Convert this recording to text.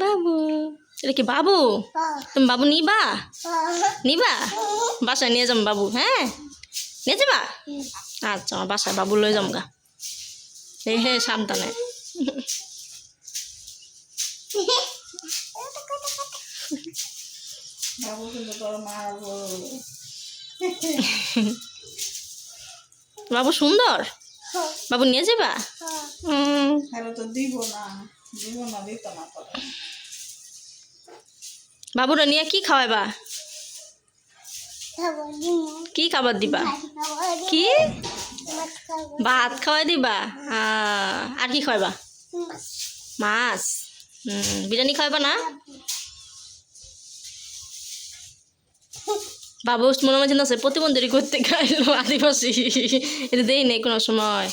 বাবু, এটা কি বাবু? তুমি বাবু নিবা? নিবা? বাসায় নিয়ে যাম বাবু। হ্যাঁ, নিয়ে যাবা? আচ্ছা, আমার বাসায় বাবু লয়ে যাম গা। এই হে, সাবধানে। বাবু সুন্দর, বাবু নিয়ে যাবা? বাবুরা নিয়ে কি খাওয়াইবা? কি খাবার দিবা? কি ভাত খাওয়াই দিবা? আর কি খাওয়াইবা? মাছ। বিরিয়ানি খাওয়াইবা না? বাবু মনে মাঝে আছে প্রতিবন্ধী করতে খাইলো আদিবাসী, এটা দেই নেই কোনো সময়।